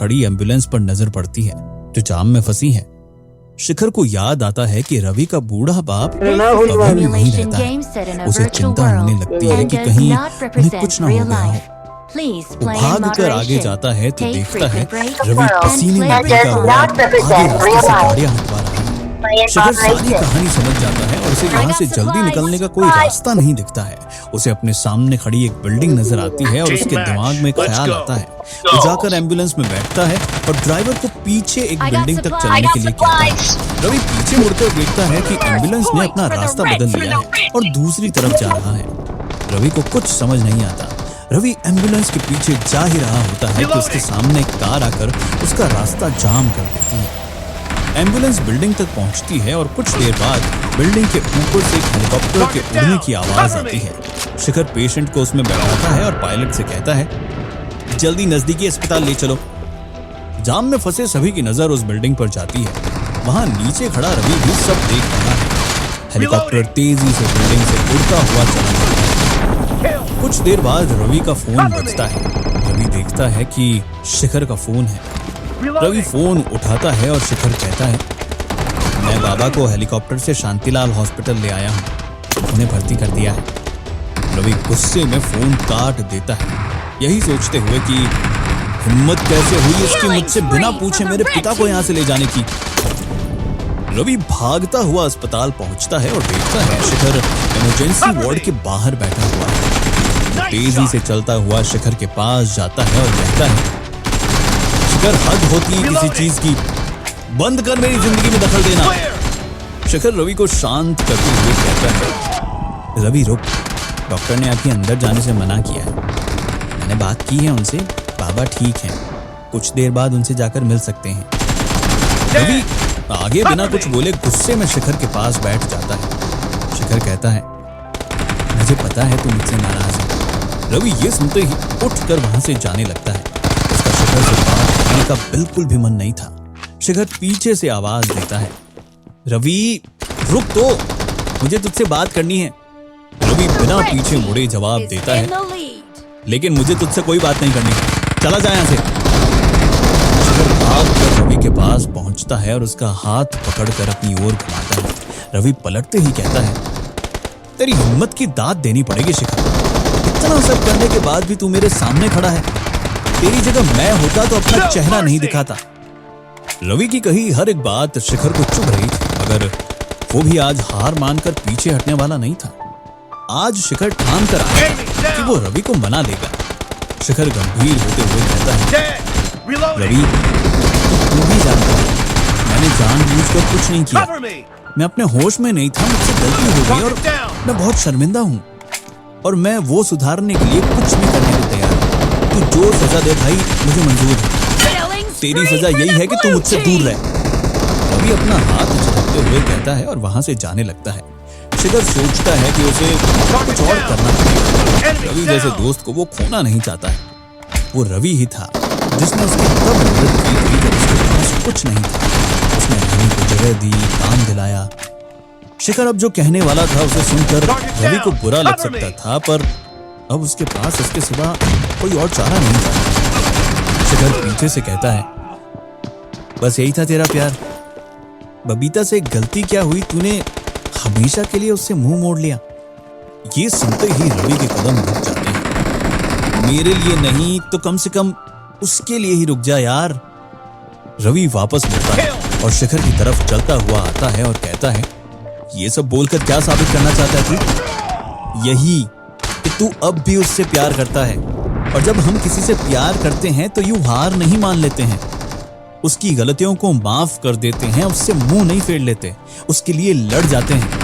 खड़ी एम्बुलेंस पर नजर पड़ती है जो जाम में फंसी है। शिखर को याद आता है कि रवि का बूढ़ा बाप कभी भी नहीं रहता है। उसे चिंता होने लगती है कि कहीं उन्हें कुछ ना हो गया हो। वो भाग कर आगे जाता है तो देखता है रवि पसीने में भीगा हुआ आगे रास्ते से गाड़ियां हटवा रहा है। शिखर सारी कहानी समझ जाता है और उसे यहाँ से जल्दी निकलने का कोई रास्ता नहीं दिखता है। उसे अपने सामने खड़ी एक बिल्डिंग नजर आती है और उसके दिमाग में ख्याल आता है। वो जाकर एम्बुलेंस में बैठता है और ड्राइवर को पीछे एक बिल्डिंग तक चलने के लिए कहता है। रवि पीछे मुड़कर देखता है कि एम्बुलेंस ने अपना रास्ता बदल लिया है और दूसरी तरफ जा रहा है। रवि को कुछ समझ नहीं आता। रवि एम्बुलेंस के पीछे जा ही रहा होता है कि उसके सामने एक कार आकर उसका रास्ता जाम कर देती है। एम्बुलेंस बिल्डिंग तक पहुंचती है और कुछ देर बाद बिल्डिंग के ऊपर से एक हेलीकॉप्टर के उड़ने की आवाज आती है। शिखर पेशेंट को उसमें बैठाता है और पायलट से कहता है जल्दी नजदीकी अस्पताल ले चलो। जाम में फंसे सभी की नजर उस बिल्डिंग पर जाती है। वहां नीचे खड़ा रवि भी सब देख रहा है। हेलीकॉप्टर तेजी से बिल्डिंग से उड़ता हुआ चला जाता है। कुछ देर बाद रवि का फोन बजता है। रवि देखता है कि शिखर का फोन है। रवि फोन उठाता है और शिखर कहता है मैं बाबा को हेलीकॉप्टर से शांतिलाल हॉस्पिटल ले आया हूँ, उन्हें भर्ती कर दिया है। रवि गुस्से में फोन काट देता है, यही सोचते हुए कि हिम्मत कैसे हुई इसकी मुझसे बिना पूछे मेरे पिता को यहाँ से ले जाने की। रवि भागता हुआ अस्पताल पहुंचता है और देखता है शिखर इमरजेंसी वार्ड के बाहर बैठा हुआ है। तेजी से चलता हुआ शिखर के पास जाता है और कहता है शिखर हद होती है किसी चीज की, बंद कर मेरी जिंदगी में दखल देना। शिखर रवि को शांत करते हुए कहता है रवि रुक, डॉक्टर ने आपके अंदर जाने से मना किया है। मैंने बात की है उनसे, बाबा ठीक हैं, कुछ देर बाद उनसे जाकर मिल सकते हैं। रवि आगे बिना कुछ बोले गुस्से में शिखर के पास बैठ जाता है। शिखर कहता है मुझे पता है तुम मुझसे नाराज हो। रवि ये सुनते ही उठकर वहां से जाने लगता है। उसका शिखर से बात करने का बिल्कुल भी मन नहीं था। शिखर पीछे से आवाज देता है रवि रुक तो, मुझे तुझसे बात करनी है। रवि बिना पीछे मुड़े जवाब देता है लेकिन मुझे तुझसे कोई बात नहीं करनी, चला जाए यहाँ से। शिखर भागकर रवि के पास पहुंचता है और उसका हाथ पकड़कर अपनी ओर घुमाता है। रवि पलटते ही कहता है तेरी हिम्मत की दाद देनी पड़ेगी शिखर, इतना सब करने के बाद भी तू मेरे सामने खड़ा है। तेरी जगह मैं होता तो अपना चेहरा नहीं दिखाता। रवि की कही हर एक बात शिखर को चुभ रही थी, मगर वो भी आज हार मानकर पीछे हटने वाला नहीं था। आज शिखर ठान कर आया कि वो रवि को मना लेगा। शिखर गंभीर होते हुए कहता है रवि तू भी जानता है मैंने जानबूझकर कुछ नहीं किया, मैं अपने होश में नहीं था, मुझसे गलती हो गई और मैं बहुत शर्मिंदा हूँ और मैं वो सुधारने के लिए कुछ भी करने को तैयार हूँ। तू जो सजा दे भाई मुझे मंजूर है, तेरी सजा यही है कि तू मुझसे दूर रह। रवि अपना हाथ झटकते हुए कहता है और वहां से जाने लगता है। शिखर सोचता है कि उसे कुछ और करना पड़ेगा। रवि जैसे दोस्त को वो खोना नहीं चाहता है। वो रवि ही था जिसने उसकी तब मदद की थी जब उसके पास कुछ नहीं था। उसने रवि को जगह दी, काम दिलाया। शिखर अब जो कहने वाला था उसे सुनकर रवि को बुरा लग सकता था, पर अब उसके पास इसके सिवा कोई और चारा नहीं था। शिखर पीछे से कहता है बस यही था तेरा प्यार, बबीता से गलती क्या हुई, तूने हमेशा के लिए उससे मुंह मोड़ लिया। ये सुनते ही रवि के कदम रुक जाते हैं। मेरे लिए नहीं तो कम से कम उसके लिए ही रुक जा यार। रवि वापस मुड़ता है और शिखर की तरफ चलता हुआ आता है और कहता है ये सब बोलकर क्या साबित करना चाहता है तू? यही कि तू अब भी उससे प्यार करता है, और जब हम किसी से प्यार करते हैं तो यूं हार नहीं मान लेते हैं, उसकी गलतियों को माफ कर देते हैं, उससे मुंह नहीं फेर लेते, उसके लिए लड़ जाते हैं।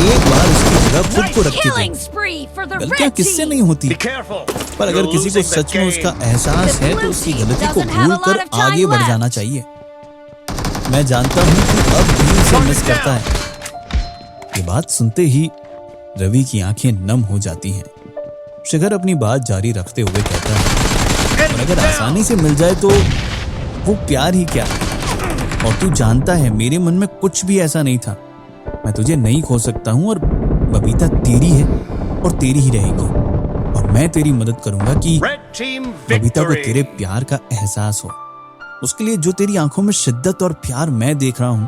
एक बार उसकी जगह खुद को रख के दे। गलतियां किससे नहीं होती, पर अगर किसी को सच में उसका एहसास है तो उसकी गलती को भूलकर आगे बढ़ जाना चाहिए। मैं जानता हूं कि अब भी उसे मिस करता है। ये बात सुनते ही रवि की आंखें नम हो जाती हैं। शिखर अपनी बात जारी रखते हुए कहता है और अगर आसानी से मिल जाए तो वो प्यार ही क्या है। और तू जानता है मेरे मन में कुछ भी ऐसा नहीं था। मैं तुझे नहीं खो सकता हूँ और बबीता तेरी है और तेरी ही रहेगी, और मैं तेरी मदद करूंगा कि बबीता को तेरे प्यार का एहसास हो। उसके लिए जो तेरी आंखों में शिद्दत और प्यार मैं देख रहा हूं,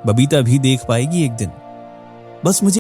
बबीता भी देख पाएगी एक दिन। बस मुझे